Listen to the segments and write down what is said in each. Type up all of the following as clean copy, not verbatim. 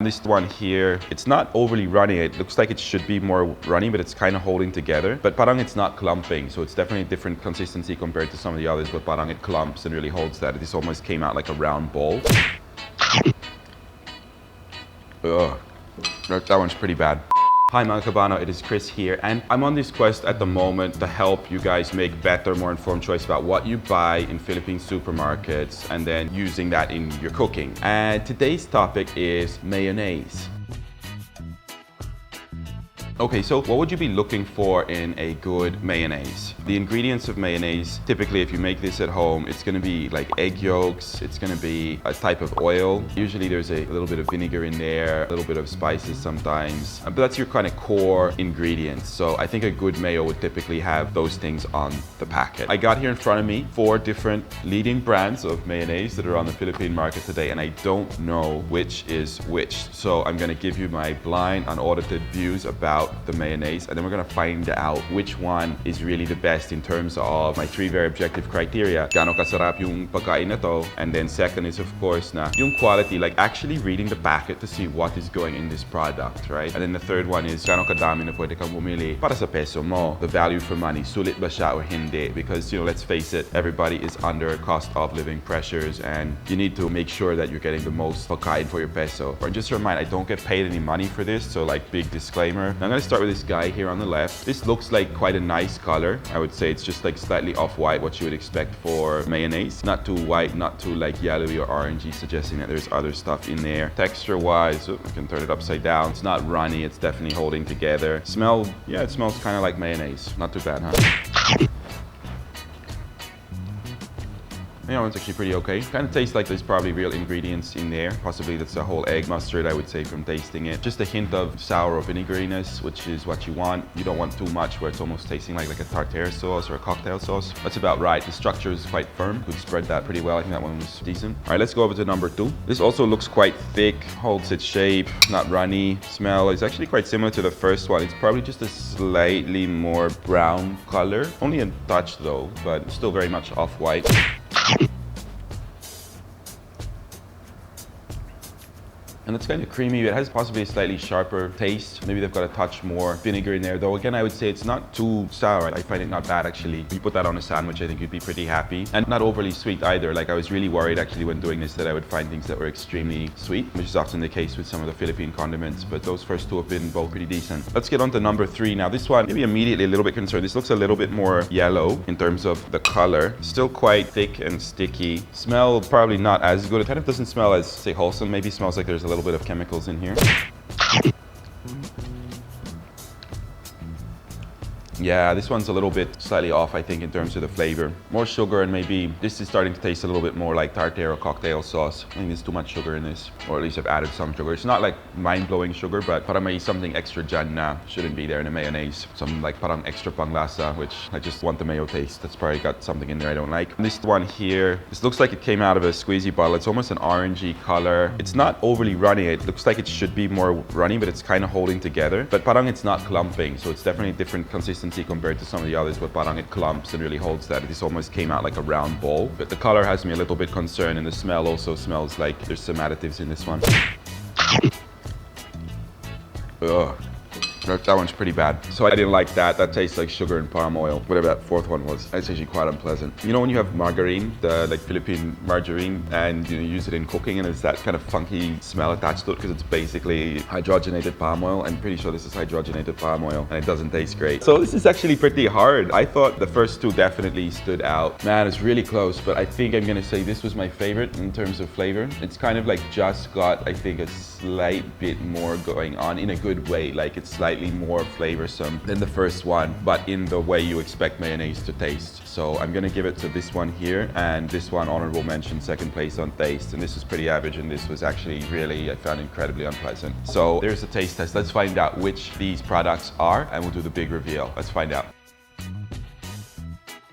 This one here, it's not overly runny. It looks like it should be more runny, but it's kind of holding together. But parang it's not clumping, so it's definitely a different consistency compared to some of the others, but parang it clumps and really holds that. This almost came out like a round ball. Ugh, that one's pretty bad. Hi mga kabano, it is Chris here, and I'm on this quest at the moment to help you guys make better, more informed choice about what you buy in Philippine supermarkets and then using that in your cooking. And today's topic is mayonnaise. Okay, so what would you be looking for in a good mayonnaise? The ingredients of mayonnaise, typically if you make this at home, it's gonna be like egg yolks, it's gonna be a type of oil. Usually there's a little bit of vinegar in there, a little bit of spices sometimes, but that's your kind of core ingredients. So I think a good mayo would typically have those things on the packet. I got here in front of me 4 different leading brands of mayonnaise that are on the Philippine market today, and I don't know which is which. So I'm gonna give you my blind, unaudited views about the mayonnaise, and then we're gonna find out which one is really the best in terms of my 3 very objective criteria. Gaano kasarap yung pagkain na to, and then second is of course na yung quality, like actually reading the packet to see what is going in this product, right? And then the third one is gaano kadami na pwede kang bumili para sa peso mo, the value for money, sulit ba siya or hindi? Because you know, let's face it, everybody is under cost of living pressures, and you need to make sure that you're getting the most pagkain for your peso. And just a reminder, I don't get paid any money for this, so like big disclaimer. Now, I'm gonna start with this guy here on the left. This looks like quite a nice color. I would say it's just like slightly off-white, what you would expect for mayonnaise. Not too white, not too like yellowy or orangey, suggesting that there's other stuff in there. Texture-wise, I can turn it upside down. It's not runny, it's definitely holding together. Smell, yeah, it smells kind of like mayonnaise. Not too bad, huh? Yeah, it's actually pretty okay. Kind of tastes like there's probably real ingredients in there. Possibly that's a whole egg mustard, I would say, from tasting it. Just a hint of sour or vinegariness, which is what you want. You don't want too much where it's almost tasting like a tartare sauce or a cocktail sauce. That's about right. The structure is quite firm. Could spread that pretty well. I think that one was decent. All right, let's go over to number 2. This also looks quite thick, holds its shape, not runny. Smell is actually quite similar to the first one. It's probably just a slightly more brown color. Only a touch though, but still very much off-white. And it's kind of creamy. It has possibly a slightly sharper taste. Maybe they've got a touch more vinegar in there. Though again, I would say it's not too sour. I find it not bad actually. If you put that on a sandwich, I think you'd be pretty happy. And not overly sweet either. Like I was really worried actually when doing this that I would find things that were extremely sweet, which is often the case with some of the Philippine condiments. But those first 2 have been both pretty decent. Let's get on to number 3. Now this one, maybe immediately a little bit concerned. This looks a little bit more yellow in terms of the color. Still quite thick and sticky. Smell probably not as good. It kind of doesn't smell as, say, wholesome. Maybe smells like there's a little bit of chemicals in here. Yeah, this one's a little bit slightly off, I think, in terms of the flavor. More sugar, and maybe this is starting to taste a little bit more like tartare or cocktail sauce. I think there's too much sugar in this, or at least I've added some sugar. It's not like mind-blowing sugar, but parang may something extra dyan na shouldn't be there in a mayonnaise. Some like parang extra panglasa, which I just want the mayo taste. That's probably got something in there I don't like. And this one here, this looks like it came out of a squeezy bottle. It's almost an orangey color. It's not overly runny. It looks like it should be more runny, but it's kind of holding together. But parang it's not clumping, so it's definitely a different consistency compared to some of the others, but parang it clumps and really holds that. This almost came out like a round ball. But the color has me a little bit concerned, and the smell also smells like there's some additives in this one. Ugh. That one's pretty bad. So I didn't like that. That tastes like sugar and palm oil. Whatever that 4th one was. That's actually quite unpleasant. You know when you have margarine, the like Philippine margarine, and you use it in cooking, and it's that kind of funky smell attached to it because it's basically hydrogenated palm oil. I'm pretty sure this is hydrogenated palm oil, and it doesn't taste great. So this is actually pretty hard. I thought the first 2 definitely stood out. Man, it's really close, but I think I'm gonna say this was my favorite in terms of flavor. It's kind of like just got, I think, a slight bit more going on in a good way. Like it's slightly more flavorsome than the first one, but in the way you expect mayonnaise to taste. So I'm gonna give it to this one here, and this one honorable mention, 2nd place on taste. And this was pretty average, and this was actually really, I found incredibly unpleasant. So there's a taste test. Let's find out which these products are, and we'll do the big reveal. Let's find out.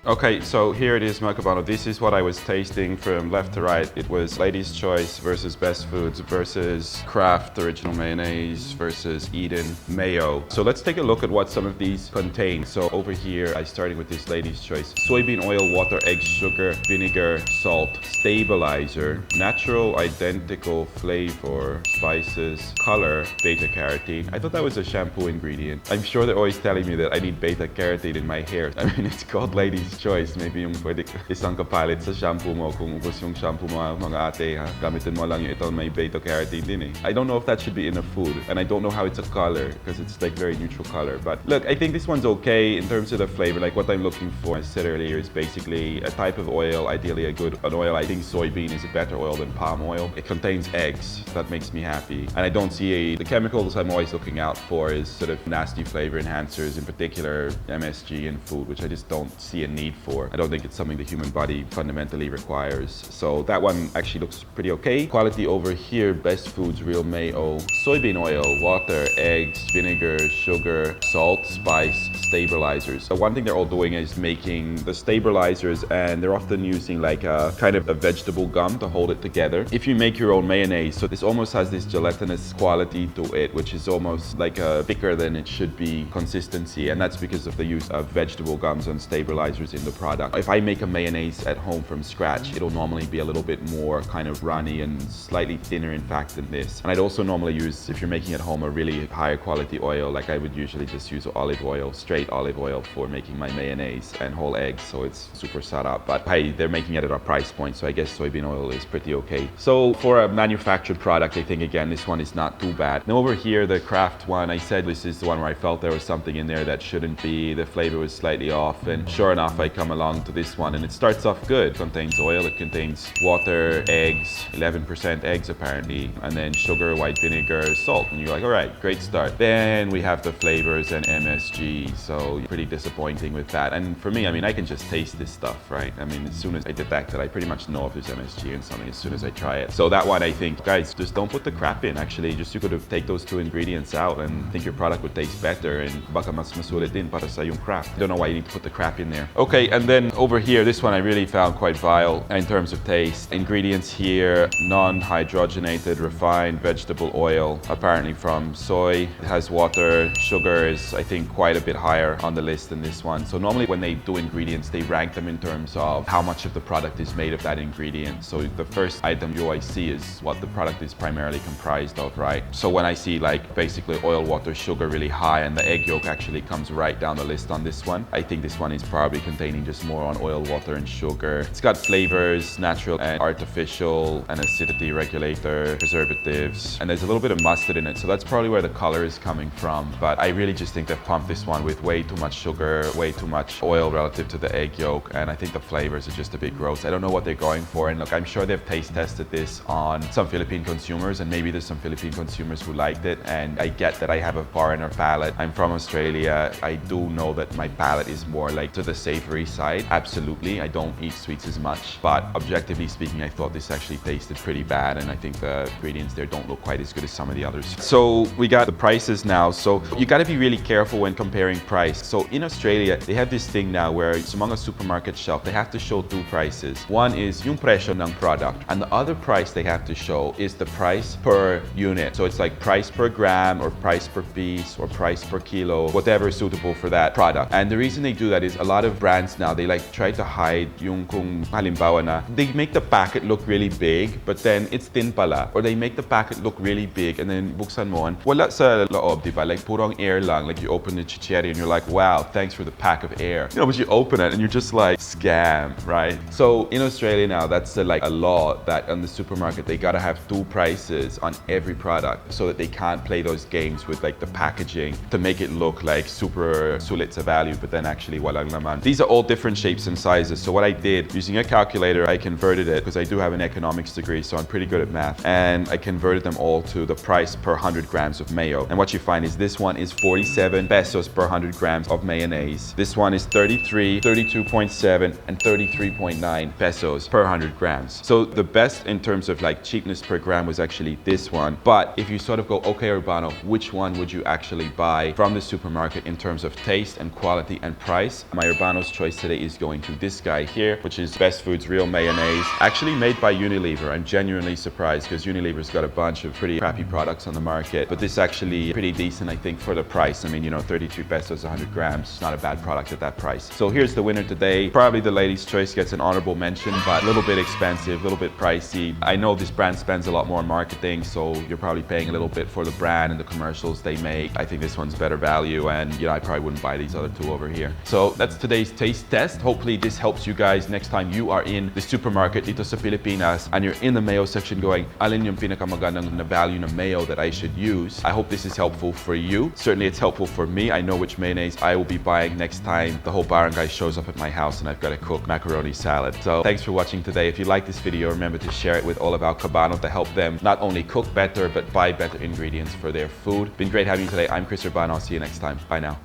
Okay, so here it is, Urbano. This is what I was tasting from left to right. It was Lady's Choice versus Best Foods versus Kraft Original Mayonnaise versus Eden Mayo. So let's take a look at what some of these contain. So over here, I started with this Lady's Choice. Soybean oil, water, eggs, sugar, vinegar, salt, stabilizer, natural identical flavor, spices, color, beta-carotene. I thought that was a shampoo ingredient. I'm sure they're always telling me that I need beta-carotene in my hair. I mean, it's called Lady's Choice. Maybe yung pwede isang kapalit sa shampoo mo kung ubos yung shampoo mo mga ate ha. Gamitin mo lang yung ito may beta-carotene din eh. I don't know if that should be in a food, and I don't know how it's a color because it's like very neutral color. But look, I think this one's okay in terms of the flavor. Like what I'm looking for, as I said earlier, is basically a type of oil, ideally an oil. I think soybean is a better oil than palm oil. It contains eggs. That makes me happy. And I don't see the chemicals I'm always looking out for is sort of nasty flavor enhancers, in particular MSG in food, which I just don't see a need for. I don't think it's something the human body fundamentally requires. So that one actually looks pretty okay. Quality over here, Best Foods, Real Mayo, soybean oil, water, eggs, vinegar, sugar, salt, spice, stabilizers. So one thing they're all doing is making the stabilizers, and they're often using like a kind of a vegetable gum to hold it together. If you make your own mayonnaise, so this almost has this gelatinous quality to it, which is almost like a thicker than it should be consistency, and that's because of the use of vegetable gums and stabilizers in the product. If I make a mayonnaise at home from scratch, it'll normally be a little bit more kind of runny and slightly thinner in fact than this. And I'd also normally use, if you're making at home, a really higher quality oil. Like I would usually just use olive oil, straight olive oil for making my mayonnaise, and whole eggs, so it's super sarap. But hey, they're making it at a price point, so I guess soybean oil is pretty okay. So for a manufactured product, I think again this one is not too bad. Now over here, the Kraft one, I said this is the one where I felt there was something in there that shouldn't be. The flavor was slightly off, and sure enough I come along to this one and it starts off good. It contains oil, it contains water, eggs, 11% eggs apparently, and then sugar, white vinegar, salt, and you're like, all right, great start. Then we have the flavors and MSG, so pretty disappointing with that. And for me, I mean, I can just taste this stuff, right? I mean, as soon as I detect it, I pretty much know if there's MSG in something as soon as I try it. So that one, I think, guys, just don't put the crap in. Actually, just you could take those two ingredients out and think your product would taste better, and baka mas masulit din para sa yung crap. I don't know why you need to put the crap in there. Okay, and then over here, this one I really found quite vile in terms of taste. Ingredients here, non-hydrogenated refined vegetable oil, apparently from soy. It has water. Sugar is, I think, quite a bit higher on the list than this one. So normally when they do ingredients, they rank them in terms of how much of the product is made of that ingredient. So the first item you always see is what the product is primarily comprised of, right? So when I see like basically oil, water, sugar really high, and the egg yolk actually comes right down the list on this one, I think this one is probably containing just more on oil, water, and sugar. It's got flavors, natural and artificial, an acidity regulator, preservatives, and there's a little bit of mustard in it. So that's probably where the color is coming from. But I really just think they've pumped this one with way too much sugar, way too much oil relative to the egg yolk, and I think the flavors are just a bit gross. I don't know what they're going for, and look, I'm sure they've taste tested this on some Philippine consumers, and maybe there's some Philippine consumers who liked it, and I get that I have a foreigner palate. I'm from Australia. I do know that my palate is more like to the savory side. Absolutely, I don't eat sweets as much, but objectively speaking, I thought this actually tasted pretty bad, and I think the ingredients there don't look quite as good as some of the others. So we got the prices now. So you got to be really careful when comparing price. So in Australia, they have this thing now where among a supermarket shelf, they have to show two prices. One is yung presyo ng product, and the other price they have to show is the price per unit. So it's like price per gram, or price per piece, or price per kilo, whatever is suitable for that product. And the reason they do that is a lot of brands now, they like try to hide yung kung halimbawa na, they make the packet look really big, but then it's thin pala. Or they make the packet look really big, and then buksan mo, wala sa loob, diba? Like purong air lang. Like you open the chicheri and you're like, wow, thanks for the pack of air. You know, but you open it and you're just like, scam, right? So in Australia now, that's like a law that on the supermarket, they gotta have two prices on every product so that they can't play those games with like the packaging to make it look like super sulit sa value, but then actually walang laman. These are all different shapes and sizes. So what I did, using a calculator, I converted it, because I do have an economics degree, so I'm pretty good at math, and I converted them all to the price per 100 grams of mayo. And what you find is this one is 47 pesos per 100 grams of mayonnaise. This one is 33, 32.7, and 33.9 pesos per 100 grams. So the best in terms of like cheapness per gram was actually this one. But if you sort of go, okay, Urbano, which one would you actually buy from the supermarket in terms of taste and quality and price? My Urbano's choice today is going to this guy here, which is Best Foods Real Mayonnaise. Actually made by Unilever. I'm genuinely surprised because Unilever's got a bunch of pretty crappy products on the market, but this actually pretty decent, I think, for the price. I mean, you know, 32 pesos, 100 grams, not a bad product at that price. So here's the winner today. Probably the lady's choice gets an honorable mention, but a little bit expensive, a little bit pricey. I know this brand spends a lot more on marketing, so you're probably paying a little bit for the brand and the commercials they make. I think this one's better value, and you know, I probably wouldn't buy these other two over here. So that's today's taste test. Hopefully this helps you guys next time you are in the supermarket dito sa Pilipinas and you're in the mayo section going, alin yung pinakamagandang na value na mayo that I should use. I hope this is helpful for you. Certainly it's helpful for me. I know which mayonnaise I will be buying next time the whole barangay shows up at my house and I've got to cook macaroni salad. So thanks for watching today. If you like this video, remember to share it with all of our kabano to help them not only cook better, but buy better ingredients for their food. Been great having you today. I'm Urbano. I'll see you next time. Bye now.